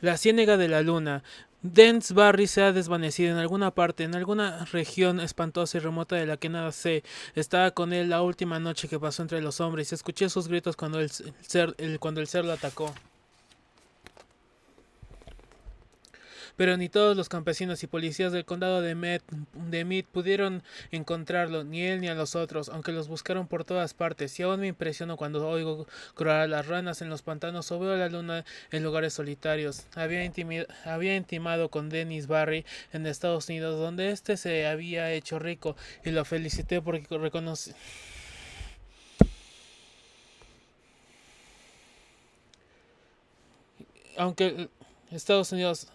La ciénaga de la luna. Dens Barry se ha desvanecido en alguna parte, en alguna región espantosa y remota de la que nada sé. Estaba con él la última noche que pasó entre los hombres y escuché sus gritos cuando cuando el ser lo atacó. Pero ni todos los campesinos y policías del condado de Mead pudieron encontrarlo, ni él ni a los otros, aunque los buscaron por todas partes. Y aún me impresiono cuando oigo croar a las ranas en los pantanos o veo la luna en lugares solitarios. Había intimado con Dennis Barry en Estados Unidos, donde éste se había hecho rico, y lo felicité porque reconocí. Aunque Estados Unidos,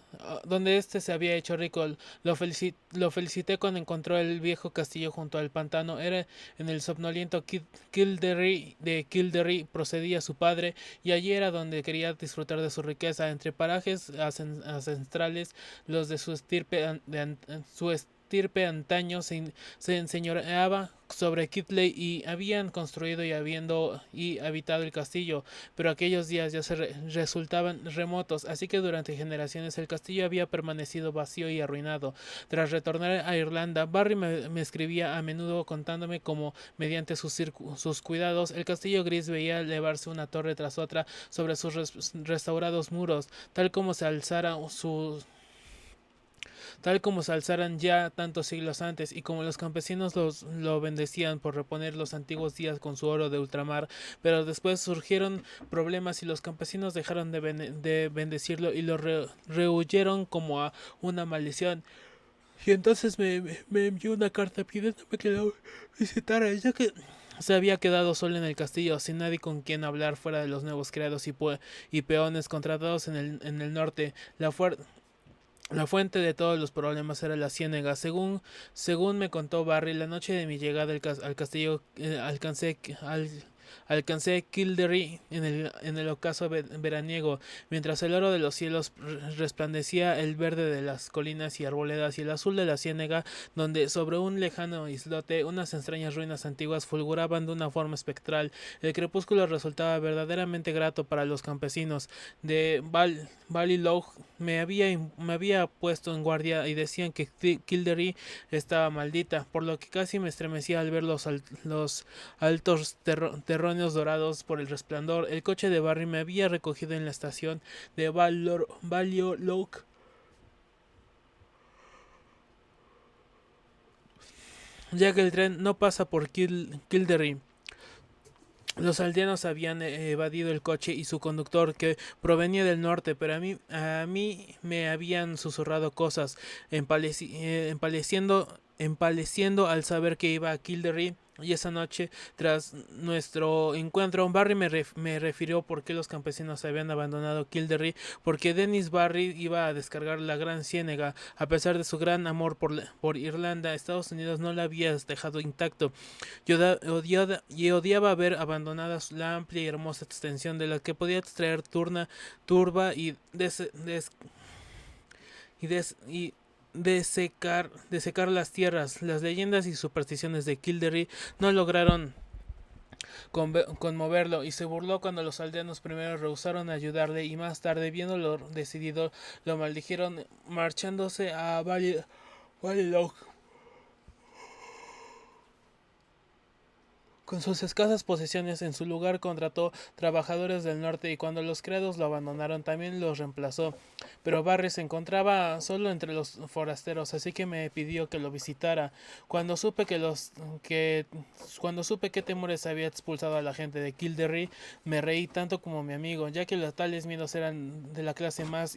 donde este se había hecho rico, lo felicité cuando encontró el viejo castillo junto al pantano. Era en el somnoliento Kildare procedía su padre, y allí era donde quería disfrutar de su riqueza. Entre parajes ancestrales, los de su estirpe antaño se enseñoreaba sobre Kitley y habían construido y habitado el castillo, pero aquellos días ya resultaban remotos, así que durante generaciones el castillo había permanecido vacío y arruinado. Tras retornar a Irlanda, Barry me escribía a menudo contándome cómo, mediante sus cuidados, el castillo gris veía elevarse una torre tras otra sobre sus restaurados muros, tal como se alzaran ya tantos siglos antes, y como los campesinos lo bendecían por reponer los antiguos días con su oro de ultramar. Pero después surgieron problemas y los campesinos dejaron de bendecirlo y lo rehuyeron como a una maldición. Y entonces me envió una carta pidiéndome que lo visitara, ya que se había quedado solo en el castillo, sin nadie con quien hablar fuera de los nuevos criados y peones contratados en el norte. La fuente de todos los problemas era la ciénaga. Según me contó Barry, la noche de mi llegada al castillo alcancé Kildare en el ocaso veraniego, mientras el oro de los cielos resplandecía el verde de las colinas y arboledas y el azul de la ciénaga, donde sobre un lejano islote unas extrañas ruinas antiguas fulguraban de una forma espectral. El crepúsculo resultaba verdaderamente grato para los campesinos de Ballylough. Me había puesto en guardia y decían que Kildare estaba maldita, por lo que casi me estremecía al ver los altos terrones dorados por el resplandor. El coche de Barry me había recogido en la estación de Ballylough, ya que el tren no pasa por Kildare. Los aldeanos habían evadido el coche y su conductor, que provenía del norte, pero a mí me habían susurrado cosas, empaleciendo al saber que iba a Kildare. Y esa noche, tras nuestro encuentro, Barry me refirió por qué los campesinos habían abandonado Kildare, porque Dennis Barry iba a descargar la Gran Ciénaga. A pesar de su gran amor por Irlanda, Estados Unidos no la había dejado intacto. Odiaba ver abandonadas la amplia y hermosa extensión de la que podía extraer turba y, des, y desecar las tierras. Las leyendas y supersticiones de Kildare no lograron conmoverlo, y se burló cuando los aldeanos primero rehusaron ayudarle, y más tarde, viéndolo decidido, lo maldijeron marchándose a Ballylough. Con sus escasas posesiones, en su lugar contrató trabajadores del norte, y cuando los criados lo abandonaron también los reemplazó. Pero Barry se encontraba solo entre los forasteros, así que me pidió que lo visitara. Cuando supe que cuando supe qué temores había expulsado a la gente de Kildare, me reí tanto como mi amigo, ya que los tales miedos eran de la clase más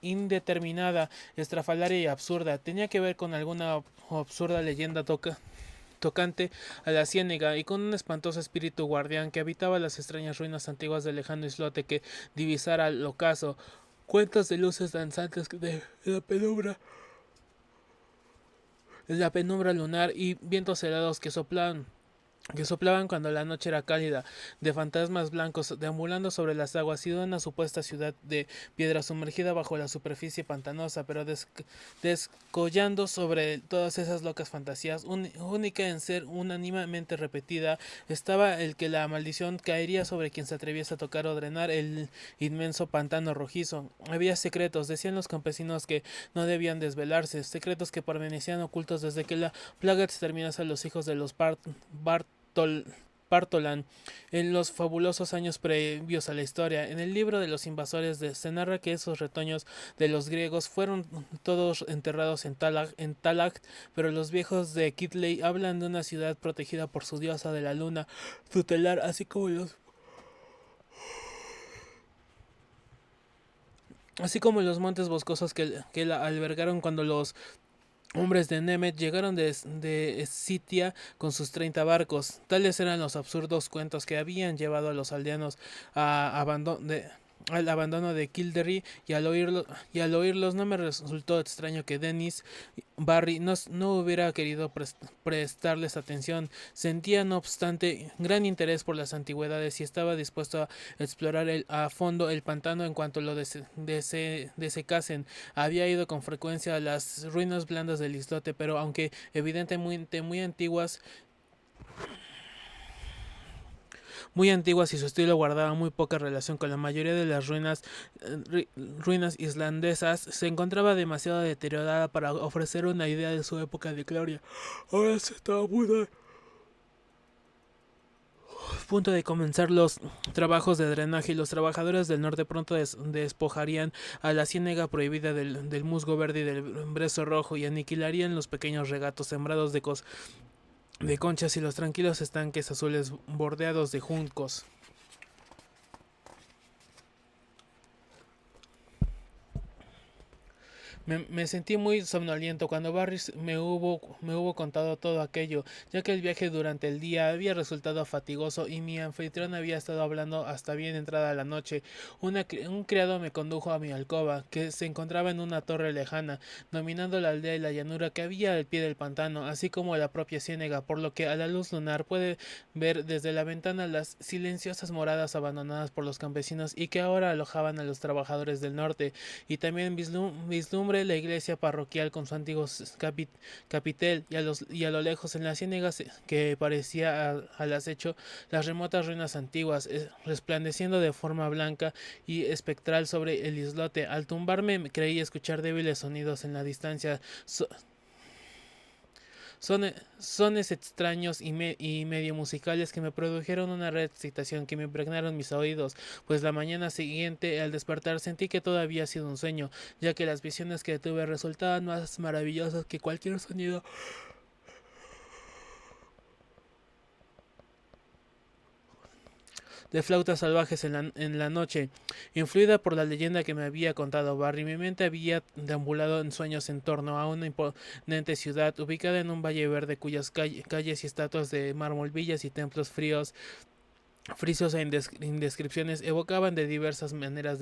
indeterminada, estrafalaria y absurda. Tenía que ver con alguna absurda leyenda tocante a la ciénaga, y con un espantoso espíritu guardián que habitaba las extrañas ruinas antiguas del lejano islote que divisara al ocaso. Cuentos de luces danzantes de la penumbra lunar, y vientos helados que soplaban que soplaban cuando la noche era cálida, de fantasmas blancos deambulando sobre las aguas y de una supuesta ciudad de piedra sumergida bajo la superficie pantanosa, pero descollando sobre todas esas locas fantasías, única en ser unánimemente repetida, estaba el que la maldición caería sobre quien se atreviese a tocar o drenar el inmenso pantano rojizo. Había secretos, decían los campesinos, que no debían desvelarse, secretos que permanecían ocultos desde que la plaga exterminase a los hijos de los Partolan en los fabulosos años previos a la historia. En el libro de los invasores se narra que esos retoños de los griegos fueron todos enterrados en Talag, pero los viejos de Kitley hablan de una ciudad protegida por su diosa de la luna tutelar, así como los montes boscosos que la albergaron cuando los hombres de Nemet llegaron de Scythia con sus 30 barcos. Tales eran los absurdos cuentos que habían llevado a los aldeanos al abandono de Kildare, y al oírlos no me resultó extraño que Dennis Barry no hubiera querido prestarles atención. Sentía, no obstante, gran interés por las antigüedades y estaba dispuesto a explorar a fondo el pantano en cuanto lo desecasen. Había ido con frecuencia a las ruinas blandas del islote, pero aunque evidentemente muy antiguas y su estilo guardaba muy poca relación con la mayoría de las ruinas islandesas, se encontraba demasiado deteriorada para ofrecer una idea de su época de gloria. Ahora se estaba punto de comenzar los trabajos de drenaje y los trabajadores del norte pronto despojarían a la ciénaga prohibida del musgo verde y del brezo rojo y aniquilarían los pequeños regatos sembrados de conchas y los tranquilos estanques azules bordeados de juncos. Me sentí muy somnoliento cuando Barris me hubo contado todo aquello, ya que el viaje durante el día había resultado fatigoso y mi anfitrión había estado hablando hasta bien entrada la noche. Un criado me condujo a mi alcoba, que se encontraba en una torre lejana, dominando la aldea y la llanura que había al pie del pantano, así como la propia ciénaga, por lo que a la luz lunar puede ver desde la ventana las silenciosas moradas abandonadas por los campesinos y que ahora alojaban a los trabajadores del norte, y también vislumbre la iglesia parroquial con su antiguo capitel, y a lo lejos en las ciénegas que parecía al acecho las remotas ruinas antiguas, resplandeciendo de forma blanca y espectral sobre el islote. Al tumbarme creí escuchar débiles sonidos en la distancia, sones extraños y medio musicales que me produjeron una excitación que me impregnaron mis oídos, pues la mañana siguiente al despertar sentí que todo había sido un sueño, ya que las visiones que tuve resultaban más maravillosas que cualquier sonido de flautas salvajes en la noche. Influida por la leyenda que me había contado Barry, mi mente había deambulado en sueños en torno a una imponente ciudad ubicada en un valle verde cuyas calles y estatuas de mármol, villas y templos fricios e indescripciones evocaban de diversas maneras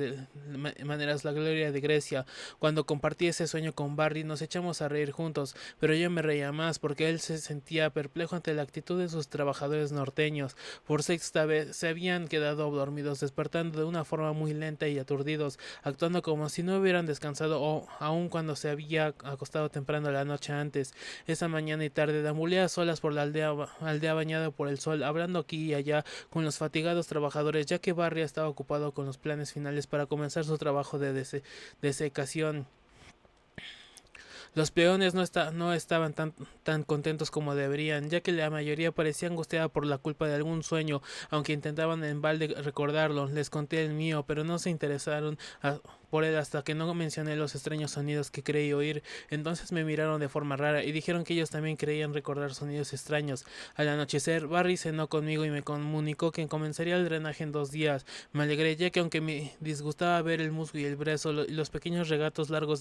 la gloria de Grecia. Cuando compartí ese sueño con Barry nos echamos a reír juntos, pero yo me reía más porque él se sentía perplejo ante la actitud de sus trabajadores norteños. Por sexta vez se habían quedado dormidos, despertando de una forma muy lenta y aturdidos, actuando como si no hubieran descansado o aun cuando se había acostado temprano la noche antes. Esa mañana y tarde deambulé a solas por la aldea bañada por el sol, hablando aquí y allá con los fatigados trabajadores, ya que Barry estaba ocupado con los planes finales para comenzar su trabajo de desecación. Los peones no estaban tan contentos como deberían, ya que la mayoría parecía angustiada por la culpa de algún sueño, aunque intentaban en balde recordarlo. Les conté el mío, pero no se interesaron por él hasta que no mencioné los extraños sonidos que creí oír. Entonces me miraron de forma rara y dijeron que ellos también creían recordar sonidos extraños. Al anochecer, Barry cenó conmigo y me comunicó que comenzaría el drenaje en 2 días. Me alegré, ya que aunque me disgustaba ver el musgo y el brezo y los pequeños regatos largos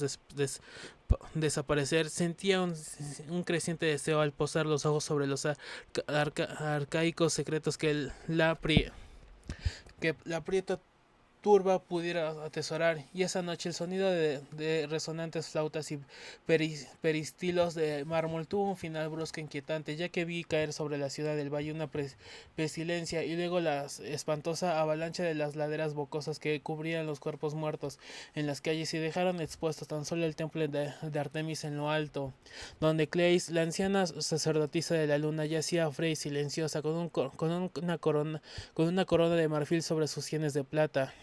desaparecer, sentía un creciente deseo al posar los ojos sobre los arcaicos secretos que la aprieta turba pudiera atesorar, y esa noche el sonido de resonantes flautas y peristilos de mármol tuvo un final brusco e inquietante, ya que vi caer sobre la ciudad del valle una pestilencia y luego la espantosa avalancha de las laderas bocosas que cubrían los cuerpos muertos en las calles y dejaron expuestos tan solo el templo de Artemis en lo alto, donde Cleis, la anciana sacerdotisa de la luna, yacía fría y silenciosa con una corona de marfil sobre sus sienes de plata.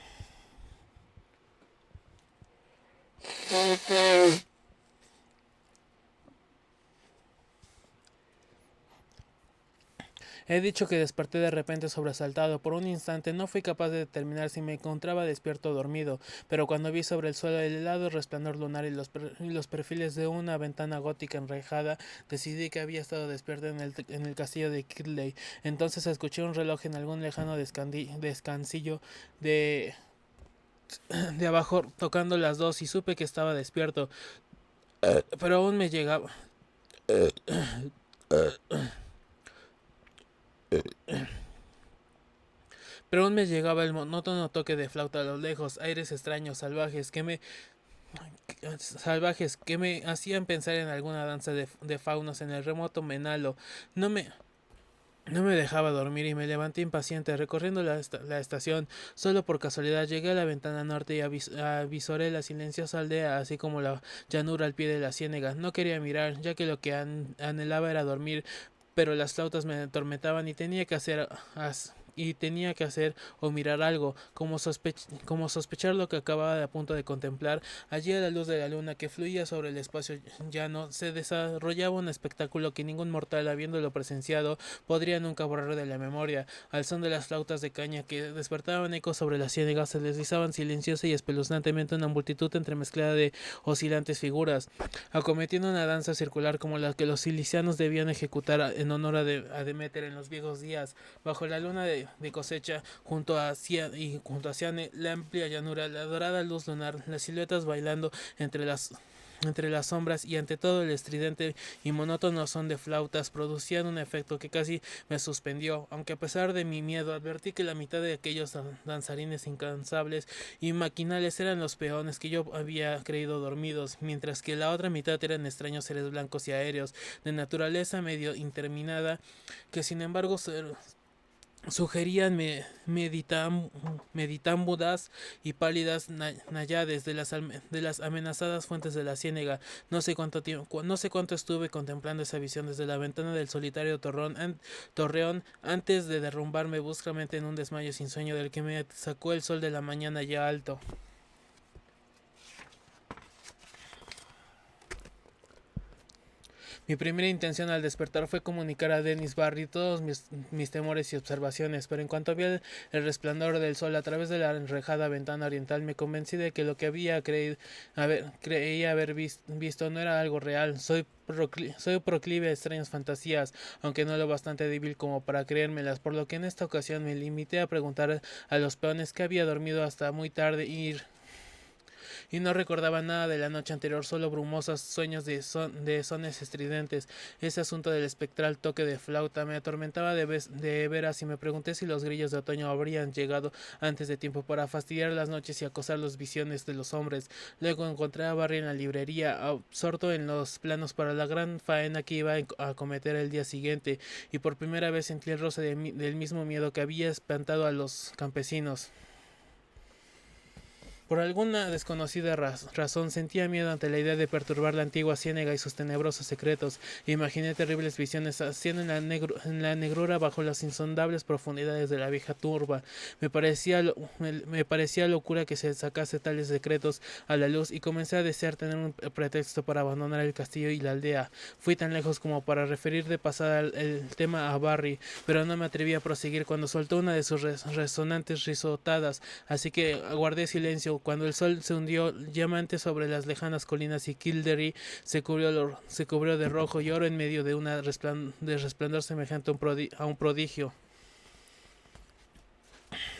He dicho que desperté de repente sobresaltado. Por un instante no fui capaz de determinar si me encontraba despierto o dormido, pero cuando vi sobre el suelo el helado resplandor lunar y los perfiles de una ventana gótica enrejada, decidí que había estado despierto en el castillo de Kirley. Entonces escuché un reloj en algún lejano descansillo de, de abajo tocando las 2 y supe que estaba despierto, pero aún me llegaba. Pero aún me llegaba el monótono toque de flauta a lo lejos, aires extraños, salvajes que me hacían pensar en alguna danza de faunos en el remoto Menalo. No me, no me dejaba dormir y me levanté impaciente, recorriendo la estación. Solo por casualidad llegué a la ventana norte y avisoré la silenciosa aldea, así como la llanura al pie de la ciénaga. No quería mirar, ya que lo que anhelaba era dormir, pero las flautas me atormentaban y tenía que hacer o mirar algo, como sospechar lo que acababa de a punto de contemplar. Allí a la luz de la luna que fluía sobre el espacio llano se desarrollaba un espectáculo que ningún mortal, habiéndolo presenciado, podría nunca borrar de la memoria. Al son de las flautas de caña que despertaban ecos sobre la ciénaga, se deslizaban silenciosa y espeluznantemente una multitud entremezclada de oscilantes figuras, acometiendo una danza circular como la que los cilicianos debían ejecutar en honor a Demeter en los viejos días. Bajo la luna de cosecha, junto a Ciane, la amplia llanura, la dorada luz lunar, las siluetas bailando entre las sombras y ante todo el estridente y monótono son de flautas producían un efecto que casi me suspendió, aunque a pesar de mi miedo advertí que la mitad de aquellos danzarines incansables y maquinales eran los peones que yo había creído dormidos, mientras que la otra mitad eran extraños seres blancos y aéreos, de naturaleza medio interminada, que sin embargo sugerían meditámbudas y pálidas náyades de las amenazadas fuentes de la ciénaga. No sé cuánto estuve contemplando esa visión desde la ventana del solitario torreón antes de derrumbarme bruscamente en un desmayo sin sueño del que me sacó el sol de la mañana ya alto. Mi primera intención al despertar fue comunicar a Dennis Barry todos mis temores y observaciones, pero en cuanto vi el resplandor del sol a través de la enrejada ventana oriental, me convencí de que lo que creía haber visto no era algo real. Soy proclive a extrañas fantasías, aunque no lo bastante débil como para creérmelas, por lo que en esta ocasión me limité a preguntar a los peones que había dormido hasta muy tarde y no recordaba nada de la noche anterior, solo brumosos sueños de sones estridentes. Ese asunto del espectral toque de flauta me atormentaba de veras y me pregunté si los grillos de otoño habrían llegado antes de tiempo para fastidiar las noches y acosar las visiones de los hombres. Luego encontré a Barry en la librería, absorto en los planos para la gran faena que iba a cometer el día siguiente, y por primera vez sentí el roce del mismo miedo que había espantado a los campesinos. Por alguna desconocida razón sentía miedo ante la idea de perturbar la antigua ciénaga y sus tenebrosos secretos. Imaginé terribles visiones haciendo en la negrura bajo las insondables profundidades de la vieja turba. Me parecía locura que se sacase tales secretos a la luz y comencé a desear tener un pretexto para abandonar el castillo y la aldea. Fui tan lejos como para referir de pasada el tema a Barry, pero no me atreví a proseguir cuando soltó una de sus resonantes risotadas, así que aguardé silencio. Cuando el sol se hundió llamante sobre las lejanas colinas y Kildare se cubrió de rojo y oro en medio de una resplandor semejante a un prodigio.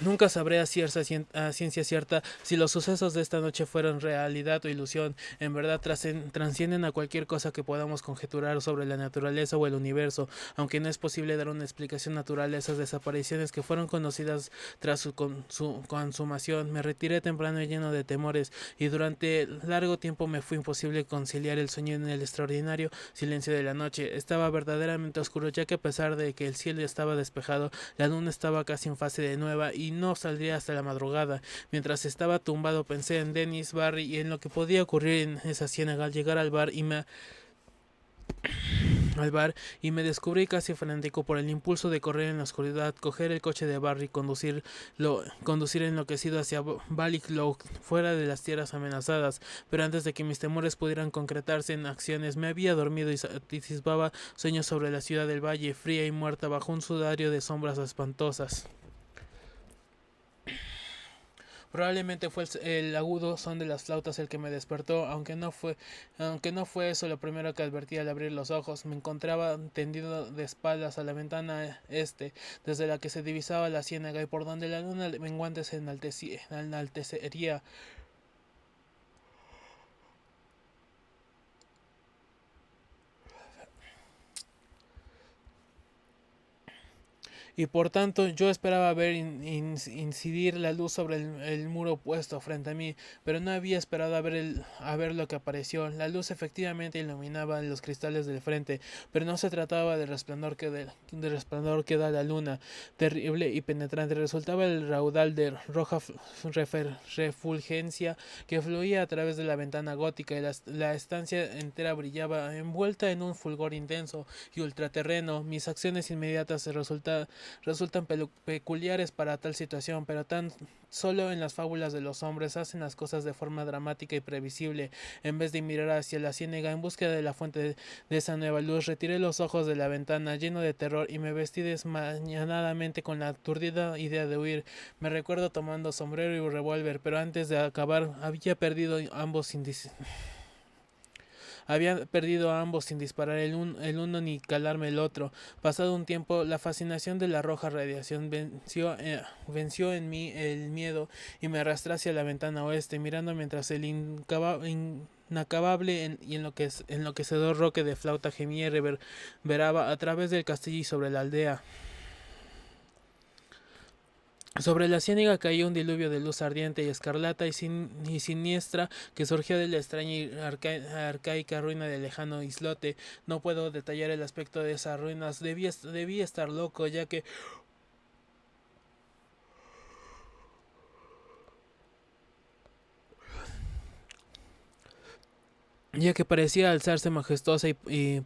Nunca sabré a ciencia cierta si los sucesos de esta noche fueron realidad o ilusión. En verdad trascienden a cualquier cosa que podamos conjeturar sobre la naturaleza o el universo, aunque no es posible dar una explicación natural a esas desapariciones que fueron conocidas tras su consumación. Me retiré temprano lleno de temores, y durante largo tiempo me fue imposible conciliar el sueño en el extraordinario silencio de la noche. Estaba verdaderamente oscuro, ya que a pesar de que el cielo estaba despejado, la luna estaba casi en fase de nueva y no saldría hasta la madrugada. Mientras estaba tumbado pensé en Dennis, Barry y en lo que podía ocurrir en esa ciénaga al llegar al bar y me descubrí casi fanático por el impulso de correr en la oscuridad, coger el coche de Barry y conducir enloquecido hacia Ballyclough, fuera de las tierras amenazadas. Pero antes de que mis temores pudieran concretarse en acciones, me había dormido y anticipaba sueños sobre la ciudad del valle, fría y muerta bajo un sudario de sombras espantosas. Probablemente fue el agudo son de las flautas el que me despertó, aunque no fue eso lo primero que advertí al abrir los ojos. Me encontraba tendido de espaldas a la ventana desde la que se divisaba la ciénaga y por donde la luna menguante se enaltecería. Y por tanto yo esperaba ver incidir la luz sobre el muro opuesto frente a mí, pero no había esperado a ver lo que apareció. La luz efectivamente iluminaba los cristales del frente, pero no se trataba del resplandor que da la luna, terrible y penetrante. Resultaba el raudal de roja refulgencia que fluía a través de la ventana gótica, y la estancia entera brillaba envuelta en un fulgor intenso y ultraterreno. Mis acciones inmediatas resultan peculiares para tal situación, pero tan solo en las fábulas de los hombres hacen las cosas de forma dramática y previsible. En vez de mirar hacia la ciénaga en búsqueda de la fuente de esa nueva luz, retiré los ojos de la ventana lleno de terror y me vestí desmañanadamente con la aturdida idea de huir. Me recuerdo tomando sombrero y revólver, pero antes de acabar había perdido a ambos sin disparar el uno ni calarme el otro. Pasado un tiempo, la fascinación de la roja radiación venció en mí el miedo y me arrastré hacia la ventana oeste, mirando mientras el inacabable y enloquecedor roque de flauta gemía y reverberaba a través del castillo y sobre la aldea. Sobre la ciénaga caía un diluvio de luz ardiente y escarlata y siniestra que surgía de la extraña y arcaica ruina del lejano islote. No puedo detallar el aspecto de esas ruinas. Debía estar loco, ya que parecía alzarse majestuosa y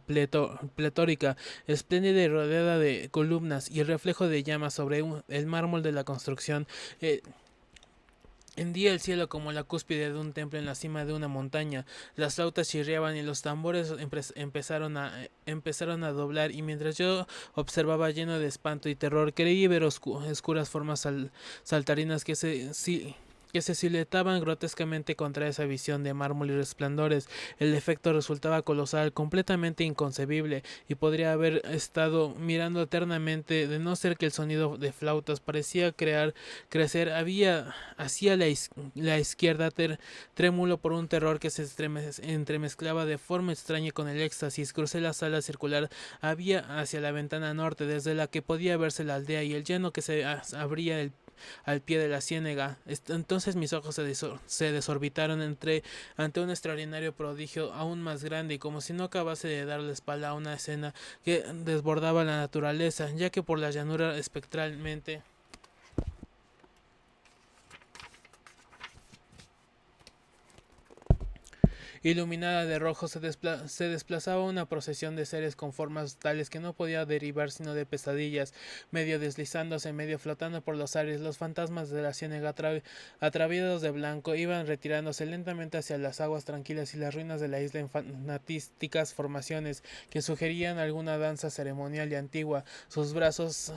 pletórica, espléndida y rodeada de columnas, y el reflejo de llamas sobre el mármol de la construcción. Eh, Hendía el cielo como la cúspide de un templo en la cima de una montaña. Las flautas chirriaban y los tambores empezaron a doblar, y mientras yo observaba lleno de espanto y terror, creí ver oscuras formas saltarinas que se siletaban grotescamente contra esa visión de mármol y resplandores. El efecto resultaba colosal, completamente inconcebible, y podría haber estado mirando eternamente, de no ser que el sonido de flautas parecía crecer. Hacía la izquierda trémulo por un terror que se entremezclaba de forma extraña con el éxtasis. Crucé la sala circular, había hacia la ventana norte, desde la que podía verse la aldea y el llano que se abría al pie de la ciénaga. Entonces mis ojos se desorbitaron ante un extraordinario prodigio aún más grande, y como si no acabase de dar la espalda a una escena que desbordaba la naturaleza, ya que por la llanura espectralmente iluminada de rojo se desplazaba una procesión de seres con formas tales que no podía derivar sino de pesadillas, medio deslizándose, medio flotando por los aires. Los fantasmas de la ciénaga, atraviados de blanco, iban retirándose lentamente hacia las aguas tranquilas y las ruinas de la isla en fanatísticas formaciones que sugerían alguna danza ceremonial y antigua. Sus brazos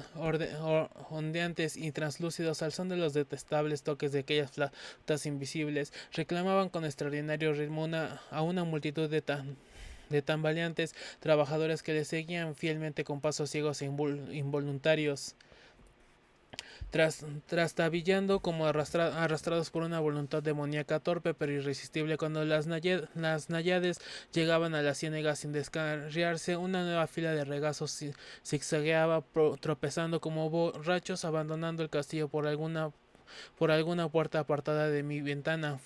ondeantes y translúcidos, al son de los detestables toques de aquellas flautas invisibles, reclamaban con extraordinario ritmo a una multitud de tambaleantes trabajadores que le seguían fielmente con pasos ciegos e involuntarios. trastabillando como arrastrados por una voluntad demoníaca torpe pero irresistible. Cuando las náyades llegaban a la ciénaga sin descarriarse, una nueva fila de regazos zigzagueaba, tropezando como borrachos, abandonando el castillo por alguna puerta apartada de mi ventana.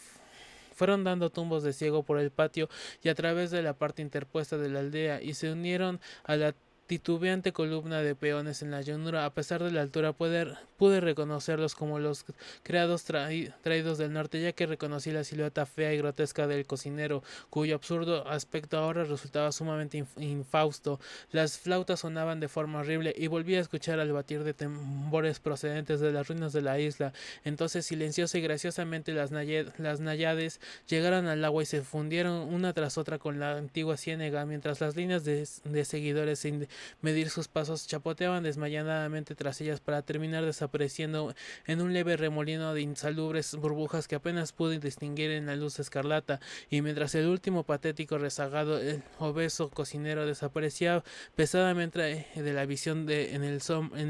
Fueron dando tumbos de ciego por el patio y a través de la parte interpuesta de la aldea, y se unieron a la titubeante columna de peones en la llanura. A pesar de la altura, pude reconocerlos como los criados traídos del norte, ya que reconocí la silueta fea y grotesca del cocinero, cuyo absurdo aspecto ahora resultaba sumamente infausto. Las flautas sonaban de forma horrible y volví a escuchar el batir de tambores procedentes de las ruinas de la isla. Entonces, silenciosa y graciosamente, las náyades llegaron al agua y se fundieron una tras otra con la antigua ciénaga, mientras las líneas de seguidores, sin medir sus pasos, chapoteaban desmayadamente tras ellas para terminar desapareciendo en un leve remolino de insalubres burbujas que apenas pude distinguir en la luz escarlata. Y mientras el último patético rezagado, el obeso cocinero, desaparecía pesadamente de la visión en el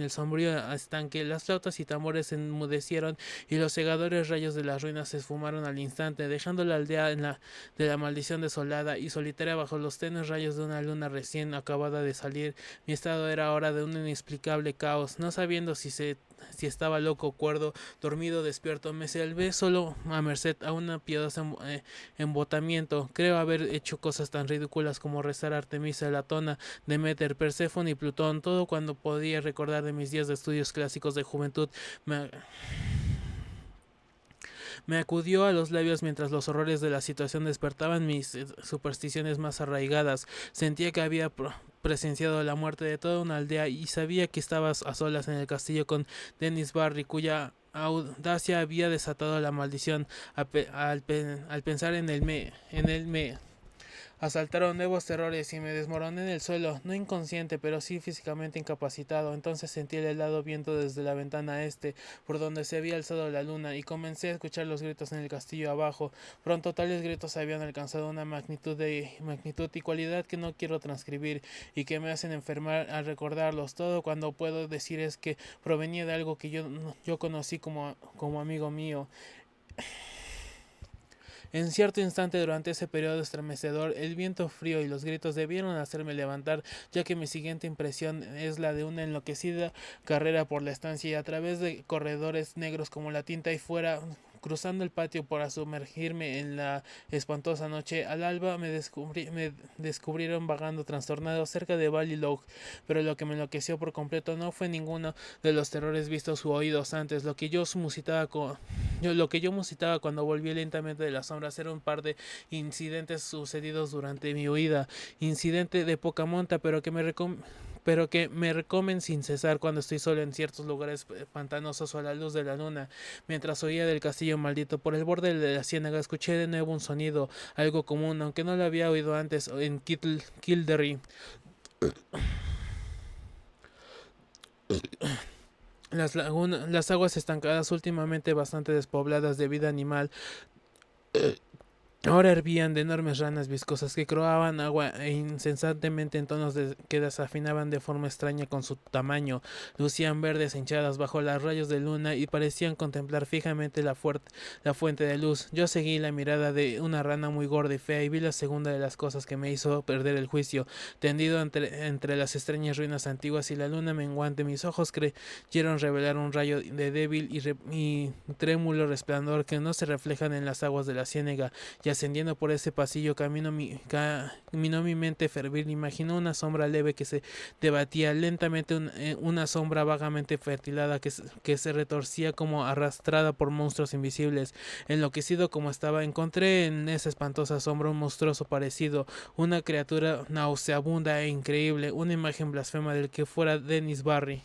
sombrío estanque, las flautas y tambores se enmudecieron y los cegadores rayos de las ruinas se esfumaron al instante, dejando la aldea de la maldición desolada y solitaria bajo los tenues rayos de una luna recién acabada de salir. Mi estado era ahora de un inexplicable caos, no sabiendo si estaba loco, cuerdo, dormido, despierto. Me salvé solo a merced a un piadoso embotamiento. Creo haber hecho cosas tan ridículas como rezar a Artemisa, Latona, Demeter, Perséfone y Plutón, todo cuando podía recordar de mis días de estudios clásicos de juventud. Me acudió a los labios mientras los horrores de la situación despertaban mis supersticiones más arraigadas. Sentía que había presenciado la muerte de toda una aldea y sabía que estaba a solas en el castillo con Dennis Barry, cuya audacia había desatado la maldición. Al pensar en él me asaltaron nuevos terrores y me desmoroné en el suelo, no inconsciente, pero sí físicamente incapacitado. Entonces sentí el helado viento desde la ventana este, por donde se había alzado la luna, y comencé a escuchar los gritos en el castillo abajo. Pronto tales gritos habían alcanzado una magnitud y cualidad que no quiero transcribir, y que me hacen enfermar al recordarlos. Todo cuando puedo decir es que provenía de algo que yo conocí como amigo mío. En cierto instante durante ese periodo estremecedor, el viento frío y los gritos debieron hacerme levantar, ya que mi siguiente impresión es la de una enloquecida carrera por la estancia y a través de corredores negros como la tinta, y fuera, cruzando el patio para sumergirme en la espantosa noche. Al alba me descubrieron vagando trastornado cerca de Ballylough, pero lo que me enloqueció por completo no fue ninguno de los terrores vistos u oídos antes. Lo que yo musitaba cuando volví lentamente de las sombras era un par de incidentes sucedidos durante mi huida. Incidente de poca monta, pero que me recomen sin cesar cuando estoy solo en ciertos lugares pantanosos o a la luz de la luna. Mientras huía del castillo maldito por el borde de la ciénaga, escuché de nuevo un sonido, algo común, aunque no lo había oído antes en Kildare. Las aguas estancadas, últimamente bastante despobladas de vida animal, ahora hervían de enormes ranas viscosas que croaban agua incesantemente en tonos que desafinaban de forma extraña con su tamaño. Lucían verdes hinchadas bajo los rayos de luna y parecían contemplar fijamente la fuente de luz. Yo seguí la mirada de una rana muy gorda y fea y vi la segunda de las cosas que me hizo perder el juicio. Tendido entre las extrañas ruinas antiguas y la luna menguante, mis ojos creyeron revelar un rayo de débil y trémulo resplandor que no se reflejan en las aguas de la ciénaga. Y ascendiendo por ese pasillo, caminó mi mente febril. Imaginó una sombra leve que se debatía lentamente, una sombra vagamente fertilada que se retorcía como arrastrada por monstruos invisibles. Enloquecido como estaba, encontré en esa espantosa sombra un monstruoso parecido, una criatura nauseabunda e increíble, una imagen blasfema del que fuera Dennis Barry.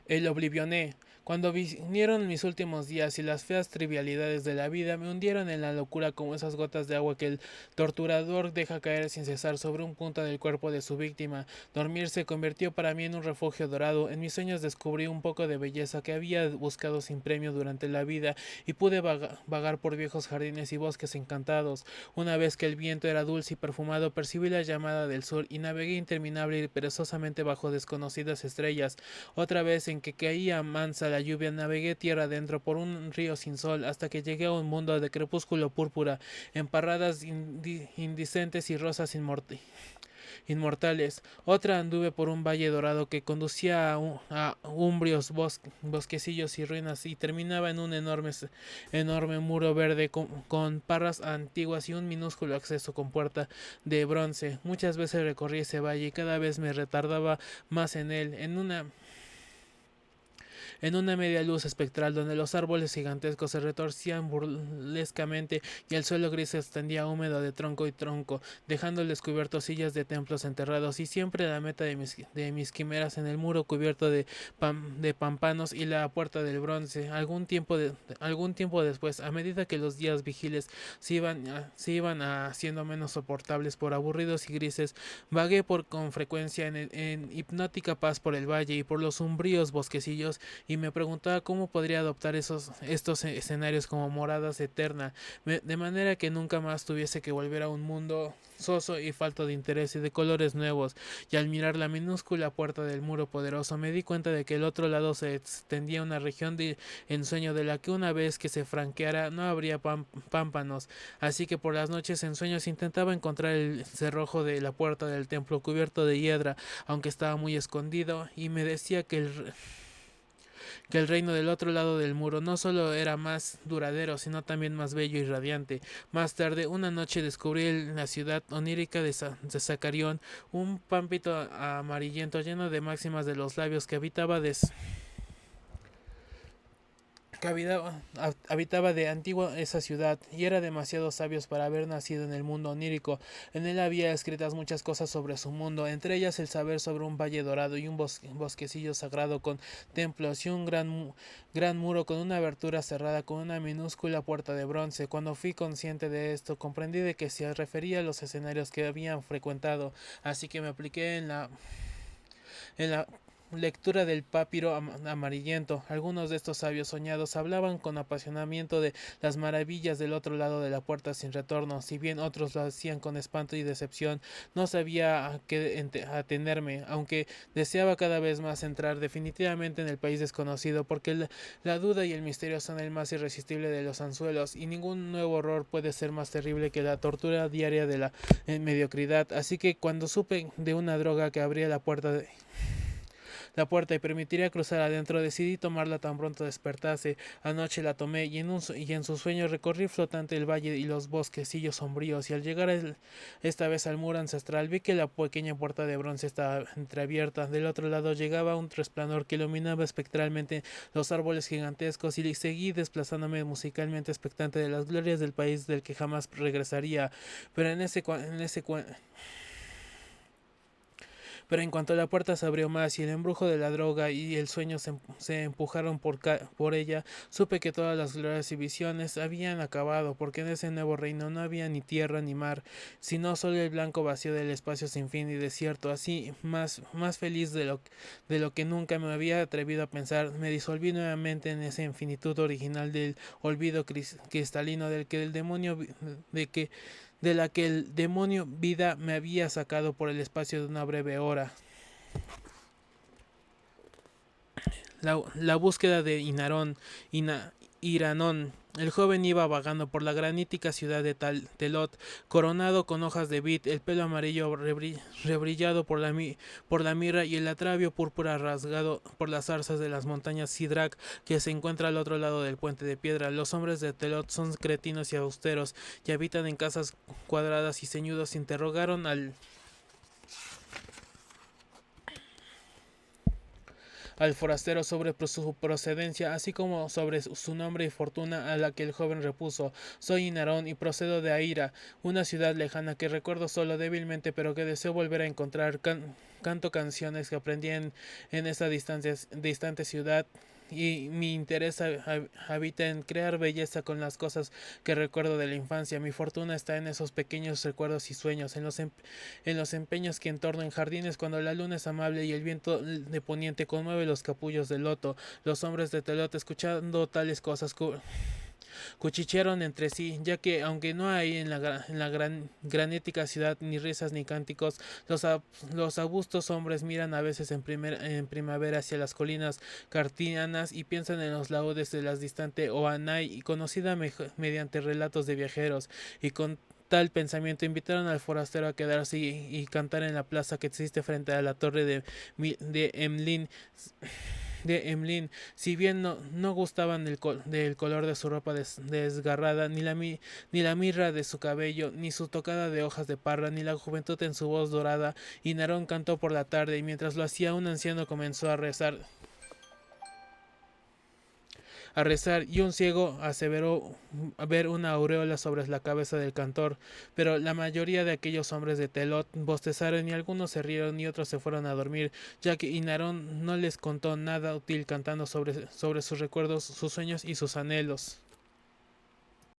El oblivioné. Cuando vinieron mis últimos días y las feas trivialidades de la vida me hundieron en la locura como esas gotas de agua que el torturador deja caer sin cesar sobre un punto del cuerpo de su víctima, dormir se convirtió para mí en un refugio dorado. En mis sueños descubrí un poco de belleza que había buscado sin premio durante la vida y pude vagar por viejos jardines y bosques encantados. Una vez que el viento era dulce y perfumado, percibí la llamada del sur y navegué interminable y perezosamente bajo desconocidas estrellas. Otra vez en que caía mansa la lluvia, navegué tierra adentro por un río sin sol hasta que llegué a un mundo de crepúsculo púrpura, en parradas indicentes y rosas inmortales. Otra anduve por un valle dorado que conducía a umbrios bosquecillos y ruinas y terminaba en un enorme muro verde con parras antiguas y un minúsculo acceso con puerta de bronce. Muchas veces recorrí ese valle y cada vez me retardaba más en él, en una media luz espectral donde los árboles gigantescos se retorcían burlescamente y el suelo gris se extendía húmedo de tronco y tronco, dejando al descubierto sillas de templos enterrados y siempre la meta de mis quimeras en el muro cubierto de pampanos y la puerta del bronce. Algún tiempo después, a medida que los días vigiles se iban haciendo menos soportables por aburridos y grises, vagué con frecuencia en hipnótica paz por el valle y por los umbríos bosquecillos y me preguntaba cómo podría adoptar estos escenarios como moradas eterna, de manera que nunca más tuviese que volver a un mundo soso y falto de interés y de colores nuevos, y al mirar la minúscula puerta del muro poderoso me di cuenta de que al otro lado se extendía una región de ensueño de la que una vez que se franqueara no habría pámpanos, así que por las noches en sueños intentaba encontrar el cerrojo de la puerta del templo cubierto de hiedra, aunque estaba muy escondido, y me decía que el reino del otro lado del muro no solo era más duradero, sino también más bello y radiante. Más tarde, una noche descubrí en la ciudad onírica de Zacarión un pámpito amarillento lleno de máximas de los labios habitaba de antiguo esa ciudad y era demasiado sabios para haber nacido en el mundo onírico. En él había escritas muchas cosas sobre su mundo, entre ellas el saber sobre un valle dorado y un bosquecillo sagrado con templos y un gran muro con una abertura cerrada con una minúscula puerta de bronce. Cuando fui consciente de esto, comprendí de que se refería a los escenarios que habían frecuentado, así que me apliqué en la lectura del papiro amarillento. Algunos de estos sabios soñados hablaban con apasionamiento de las maravillas del otro lado de la puerta sin retorno, si bien otros lo hacían con espanto y decepción. No sabía a qué atenerme, aunque deseaba cada vez más entrar definitivamente en el país desconocido, porque la duda y el misterio son el más irresistible de los anzuelos, y ningún nuevo horror puede ser más terrible que la tortura diaria de la mediocridad. Así que cuando supe de una droga que abría la puerta y permitiría cruzar adentro, decidí tomarla tan pronto despertase. Anoche la tomé y en su sueño recorrí flotante el valle y los bosquecillos sombríos, y al llegar esta vez al muro ancestral vi que la pequeña puerta de bronce estaba entreabierta. Del otro lado llegaba un resplandor que iluminaba espectralmente los árboles gigantescos, y seguí desplazándome musicalmente expectante de las glorias del país del que jamás regresaría. Pero en ese, en ese pero en cuanto la puerta se abrió más y el embrujo de la droga y el sueño se empujaron por ella, supe que todas las glorias y visiones habían acabado, porque en ese nuevo reino no había ni tierra ni mar, sino solo el blanco vacío del espacio sin fin y desierto. Así, más feliz de lo que nunca me había atrevido a pensar, me disolví nuevamente en esa infinitud original del olvido cristalino de la que el demonio vida me había sacado por el espacio de una breve hora. La búsqueda de Iranón. El joven iba vagando por la granítica ciudad de Telot, coronado con hojas de vid, el pelo amarillo rebrillado por la mirra y el atravio púrpura rasgado por las zarzas de las montañas Sidrak, que se encuentra al otro lado del puente de piedra. Los hombres de Telot son cretinos y austeros, y habitan en casas cuadradas y ceñudos. Interrogaron al forastero sobre su procedencia, así como sobre su nombre y fortuna, a la que el joven repuso: soy Inarón y procedo de Aira, una ciudad lejana que recuerdo solo débilmente, pero que deseo volver a encontrar. Canto canciones que aprendí en esta distante ciudad y mi interés habita en crear belleza con las cosas que recuerdo de la infancia. Mi fortuna está en esos pequeños recuerdos y sueños, en los empeños que entorno en jardines cuando la luna es amable y el viento de poniente conmueve los capullos de loto. Los hombres de Telot, escuchando tales cosas, cuchichearon entre sí, ya que aunque no hay en la granética ciudad ni risas ni cánticos, los arbustos hombres miran a veces en primavera hacia las colinas cartianas y piensan en los laudes de la distante Oanai, conocida mediante relatos de viajeros, y con tal pensamiento invitaron al forastero a quedarse y cantar en la plaza que existe frente a la torre de Emlyn si bien no gustaban del color de su ropa desgarrada, ni la mirra de su cabello, ni su tocada de hojas de parra, ni la juventud en su voz dorada, y Narón cantó por la tarde, y mientras lo hacía un anciano comenzó a rezar, y un ciego aseveró ver una aureola sobre la cabeza del cantor, pero la mayoría de aquellos hombres de Telot bostezaron y algunos se rieron y otros se fueron a dormir, ya que Inarón no les contó nada útil cantando sobre sus recuerdos, sus sueños y sus anhelos.